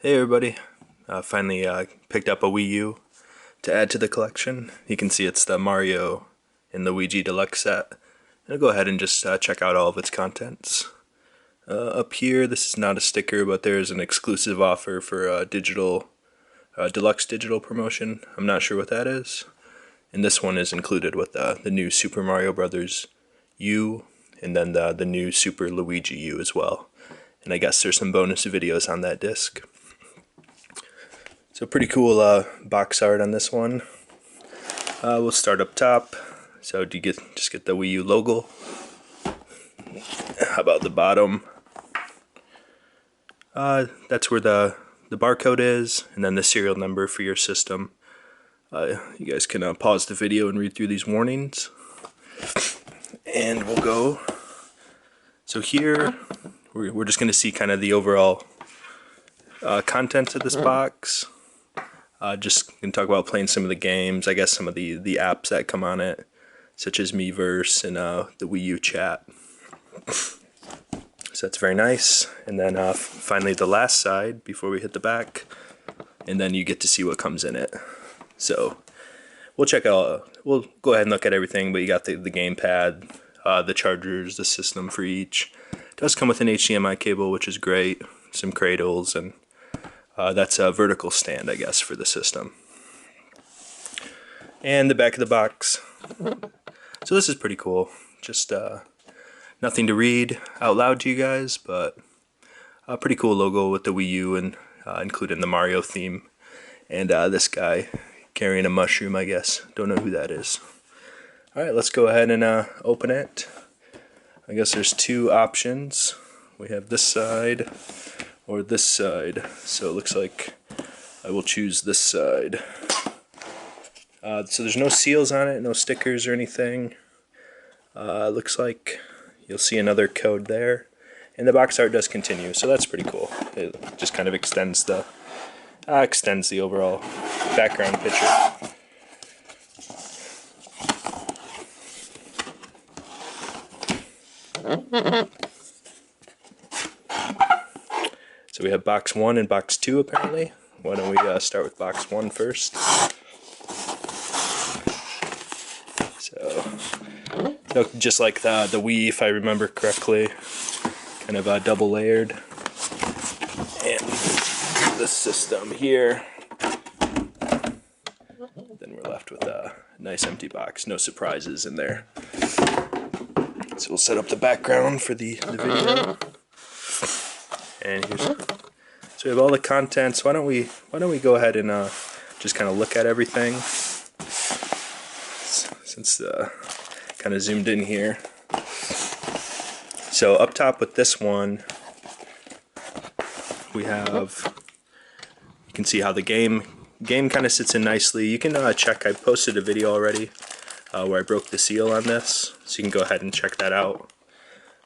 Hey everybody, finally picked up a Wii U to add to the collection. You can see it's the Mario in the Luigi Deluxe Set. I'll go ahead and just check out all of its contents. Up here, this is not a sticker, but there is an exclusive offer for a deluxe digital promotion. I'm not sure what that is. And this one is included with the new Super Mario Brothers U, and then the new Super Luigi U as well. And I guess there's some bonus videos on that disc. So pretty cool box art on this one. We'll start up top. So do you just get the Wii U logo? How about the bottom? That's where the barcode is, and then the serial number for your system. You guys can pause the video and read through these warnings. And we'll go. So here, we're just going to see kind of the overall contents of this box. Just going to talk about playing some of the games, I guess some of the apps that come on it, such as Miiverse and the Wii U chat. So that's very nice. And then finally the last side before we hit the back, and then you get to see what comes in it. So we'll check out, we'll go ahead and look at everything, but you got the Gamepad, the chargers, the system for each. It does come with an HDMI cable, which is great, some cradles, and that's a vertical stand, I guess, for the system. And the back of the box. So this is pretty cool. Just nothing to read out loud to you guys, but a pretty cool logo with the Wii U and including the Mario theme. And this guy carrying a mushroom, I guess. Don't know who that is. Alright, let's go ahead and open it. I guess there's two options. We have this side or this side. So it looks like I will choose this side. So there's no seals on it, no stickers or anything. Looks like you'll see another code there. And the box art does continue, so that's pretty cool. It just kind of extends the overall background picture. So we have box 1 and box 2 apparently. Why don't we start with box 1 first? So, just like the Wii, if I remember correctly, kind of double layered. And the system here. Then we're left with a nice empty box, no surprises in there. So we'll set up the background for the video. And here's, so we have all the contents. Why don't we go ahead and just kind of look at everything, since kind of zoomed in here. So up top with this one, we have, you can see how the game kind of sits in nicely. You can check, I posted a video already where I broke the seal on this, so you can go ahead and check that out.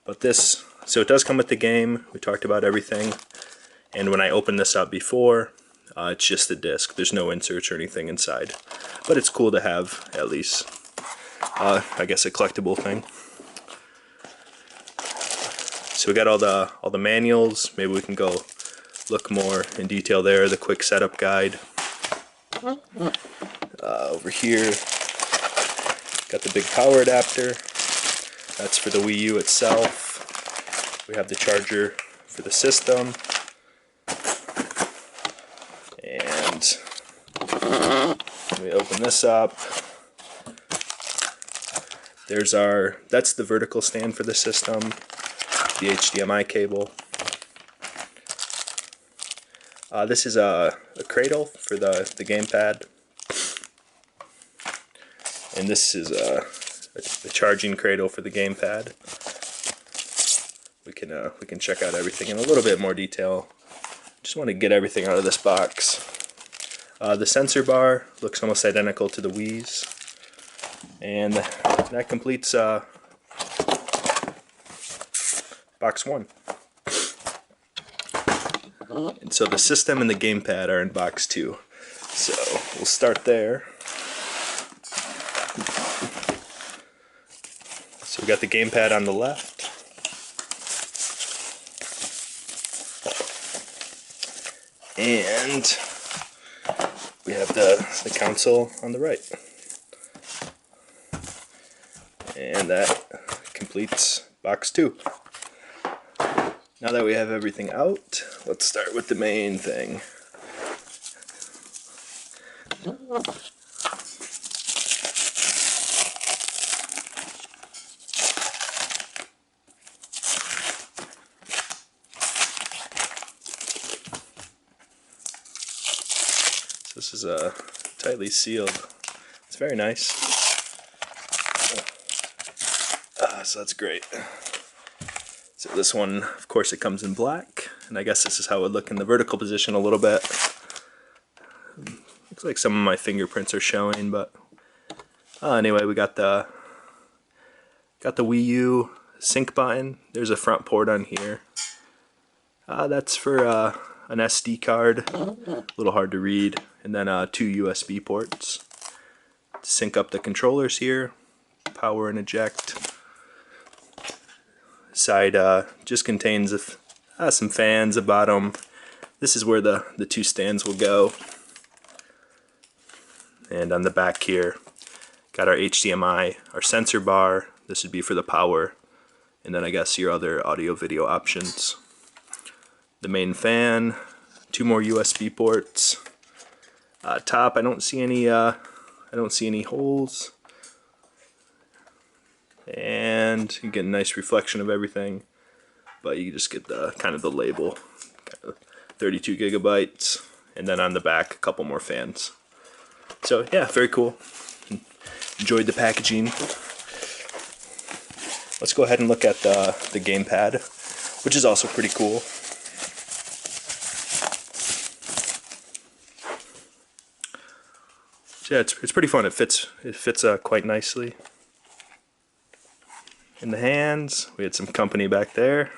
But this, so it does come with the game. We talked about everything. And when I opened this up before, it's just the disc. There's no inserts or anything inside. But it's cool to have, at least, I guess, a collectible thing. So we got all the manuals. Maybe we can go look more in detail there. The quick setup guide. Over here, got the big power adapter. That's for the Wii U itself. We have the charger for the system. And we open this up. There's that's the vertical stand for the system, the HDMI cable. This is a cradle for the Gamepad. And this is a charging cradle for the Gamepad. We can check out everything in a little bit more detail. Just want to get everything out of this box. The sensor bar looks almost identical to the Wii's, and that completes box 1. And so the system and the Gamepad are in box 2. So we'll start there. So we got the Gamepad on the left. And we have the console on the right. And that completes box 2. Now that we have everything out, let's start with the main thing. This is tightly sealed. It's very nice. So that's great. So this one, of course, it comes in black, and I guess this is how it would look in the vertical position a little bit. Looks like some of my fingerprints are showing, but anyway, we got the Wii U sync button. There's a front port on here. That's for an SD card, a little hard to read, and then 2 USB ports to sync up the controllers here, power and eject. Side just contains some fans, a bottom. This is where the 2 stands will go. And on the back here, got our HDMI, our sensor bar. This would be for the power, and then I guess your other audio video options. The main fan, 2 more USB ports. Top, I don't see any holes. And you get a nice reflection of everything, but you just get the kind of the label, 32 gigabytes, and then on the back a couple more fans. So yeah, very cool. Enjoyed the packaging. Let's go ahead and look at the Gamepad, which is also pretty cool. So yeah, it's pretty fun. It fits quite nicely. In the hands, we had some company back there.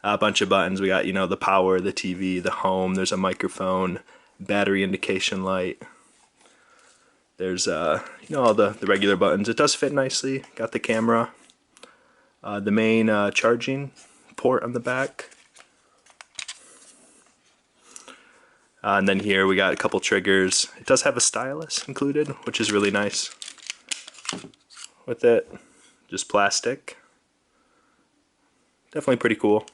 A bunch of buttons. We got, the power, the TV, the home. There's a microphone, battery indication light. There's, all the regular buttons. It does fit nicely. Got the camera. The main charging port on the back. And then here we got a couple triggers. It does have a stylus included, which is really nice. With it. Just plastic. Definitely pretty cool.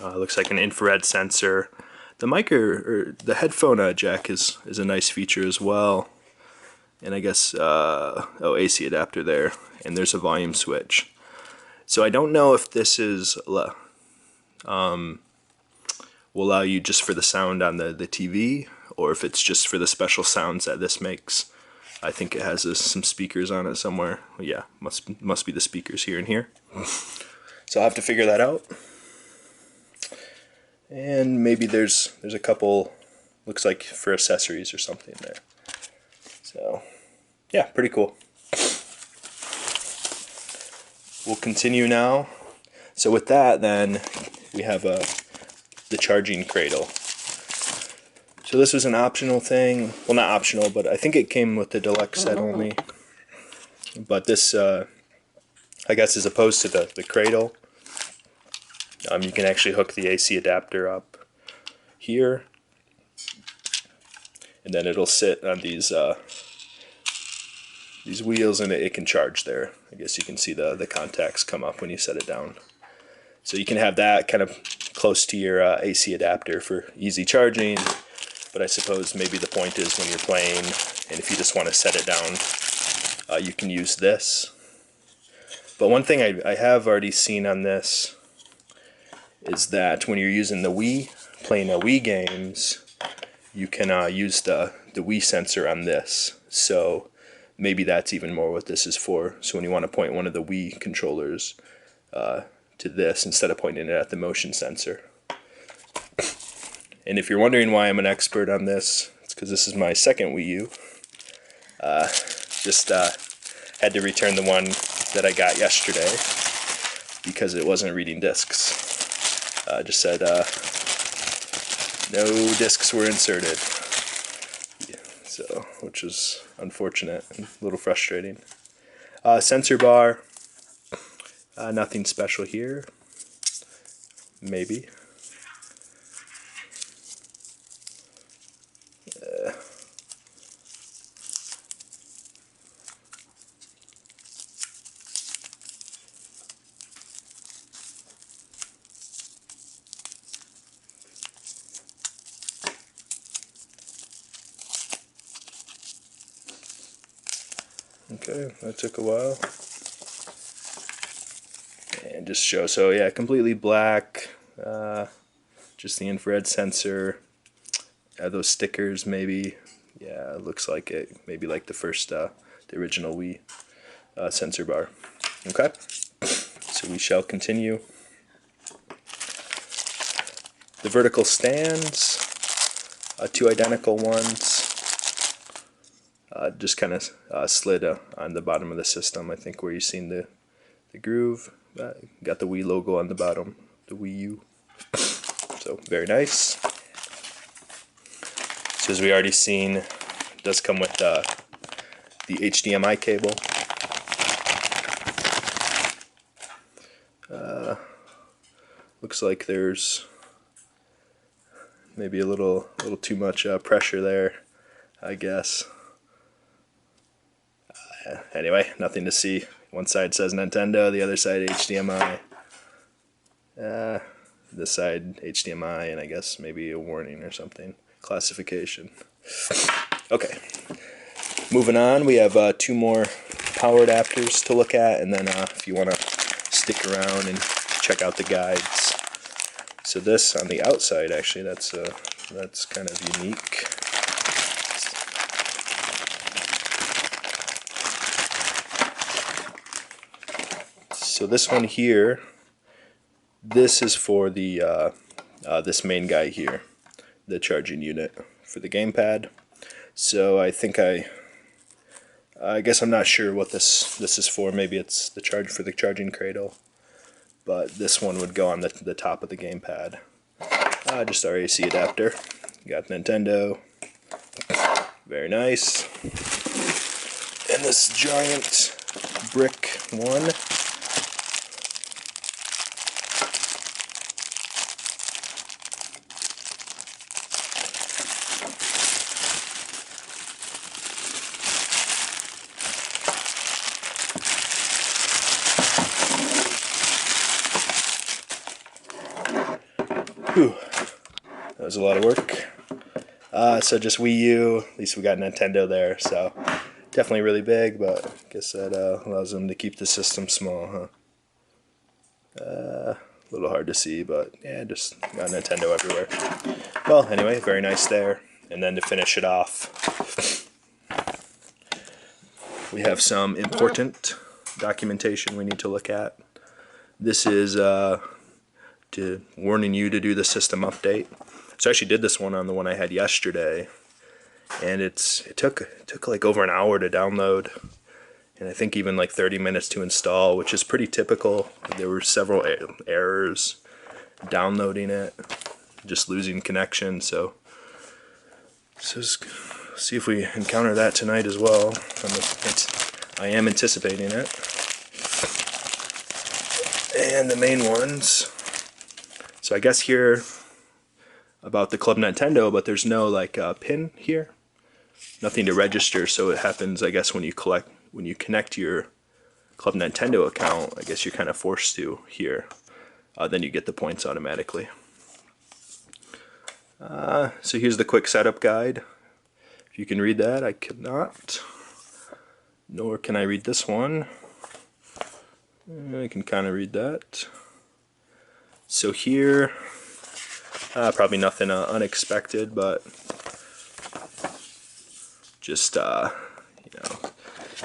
Looks like an infrared sensor. The mic or the headphone jack is a nice feature as well. And I guess AC adapter there. And there's a volume switch. So I don't know if this is will allow you just for the sound on the TV, or if it's just for the special sounds that this makes. I think it has some speakers on it somewhere. Well, yeah, must be the speakers here and here. So I'll have to figure that out. And maybe there's a couple, looks like for accessories or something there. So yeah, pretty cool. We'll continue now. So with that, then we have the charging cradle. So this was an optional thing. Well, not optional, but I think it came with the deluxe set only. But this, I guess, as opposed to the cradle, you can actually hook the AC adapter up here, and then it'll sit on these wheels, and it can charge there. I guess you can see the contacts come up when you set it down. So you can have that kind of close to your AC adapter for easy charging. But I suppose maybe the point is when you're playing, and if you just want to set it down, you can use this. But one thing I have already seen on this is that when you're using the Wii, playing Wii games, you can use the Wii sensor on this. So maybe that's even more what this is for. So when you want to point one of the Wii controllers to this instead of pointing it at the motion sensor. And if you're wondering why I'm an expert on this, it's because this is my second Wii U. Just had to return the one that I got yesterday because it wasn't reading discs. Just said no discs were inserted. Yeah, so, which was unfortunate and a little frustrating. Sensor bar, nothing special here. Maybe. Okay, that took a while. And just show, so yeah, completely black, just the infrared sensor, those stickers maybe, yeah, it looks like it, maybe like the first, the original Wii sensor bar. Okay, so we shall continue. The vertical stands, two identical ones, just kind of slid on the bottom of the system, I think where you've seen the groove. Got the Wii logo on the bottom, the Wii U. So very nice. So as we already seen, it does come with the HDMI cable. Looks like there's maybe a little too much pressure there, I guess. Anyway, nothing to see. One side says Nintendo, the other side HDMI. This side HDMI, and I guess maybe a warning or something. Classification. Okay. Moving on, we have two more power adapters to look at, and then if you want to stick around and check out the guides. So this on the outside, actually, that's kind of unique. So this one here, this is for the this main guy here, the charging unit for the Gamepad. So I think I guess I'm not sure what this is for. Maybe it's the charging cradle, but this one would go on the top of the Gamepad. Just our AC adapter. Got Nintendo, very nice, and this giant brick one. Whew. That was a lot of work. So just Wii U, at least we got Nintendo there, so definitely really big, but I guess that allows them to keep the system small, huh? A little hard to see, but yeah, just got Nintendo everywhere. Well, anyway, very nice there. And then to finish it off, we have some important documentation we need to look at. This is warning you to do the system update. So I actually did this one on the one I had yesterday, and it took like over an hour to download, and I think even like 30 minutes to install, which is pretty typical. There were several errors downloading it, just losing connection. So see if we encounter that tonight as well. I am anticipating it. And the main ones. So I guess here about the Club Nintendo, but there's no like pin here, nothing to register. So it happens, I guess, when you connect your Club Nintendo account. I guess you're kind of forced to here. Then you get the points automatically. So here's the quick setup guide. If you can read that, I cannot. Nor can I read this one. I can kind of read that. So here, probably nothing unexpected, but just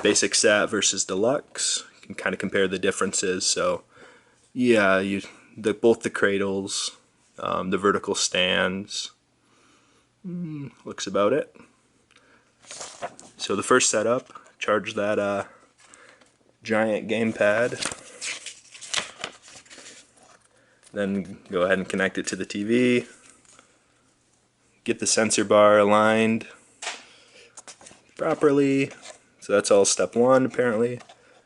basic set versus deluxe. You can kind of compare the differences. So yeah, both the cradles, the vertical stands. Looks about it. So the first setup, charge that giant gamepad. Then go ahead and connect it to the TV. Get the sensor bar aligned properly. So that's all step one apparently.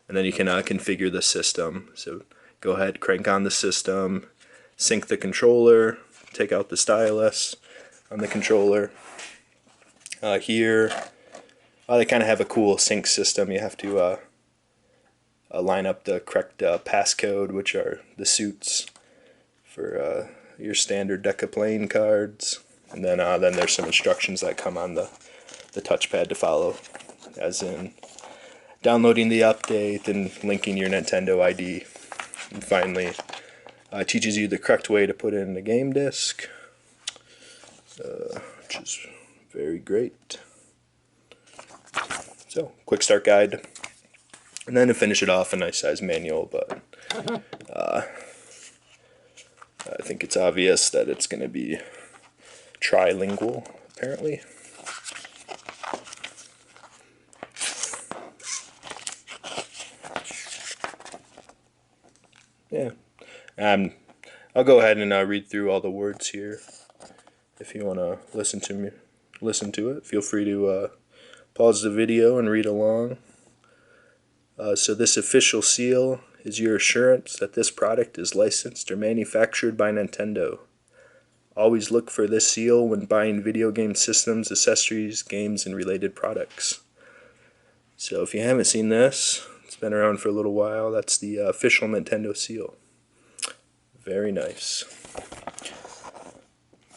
And then you can configure the system. So go ahead, crank on the system, sync the controller, take out the stylus on the controller. Here, they kind of have a cool sync system. You have to line up the correct passcode, which are the suits for your standard deck of playing cards, and then there's some instructions that come on the touchpad to follow, as in downloading the update and linking your Nintendo ID. And finally, teaches you the correct way to put in the game disc, which is very great. So, quick start guide. And then to finish it off, a nice size manual, but I think it's obvious that it's going to be trilingual, apparently. Yeah. I'll go ahead and read through all the words here. If you want to listen to it, feel free to pause the video and read along. So this official seal is your assurance that this product is licensed or manufactured by Nintendo. Always look for this seal when buying video game systems, accessories, games, and related products. So if you haven't seen this, it's been around for a little while. That's the official Nintendo seal. Very nice.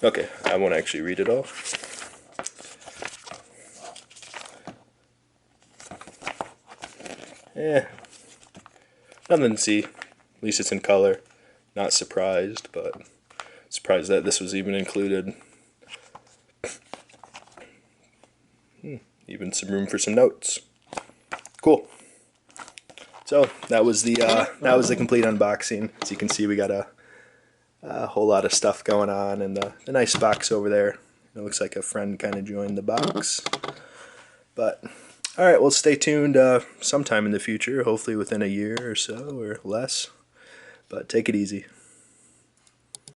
Okay, I won't actually read it all. Nothing to see. At least it's in color. Not surprised, but surprised that this was even included. Even some room for some notes. Cool. So that was the complete unboxing. As you can see, we got a whole lot of stuff going on, and the nice box over there. It looks like a friend kind of joined the box. But alright, well, stay tuned sometime in the future, hopefully within a year or so or less. But take it easy.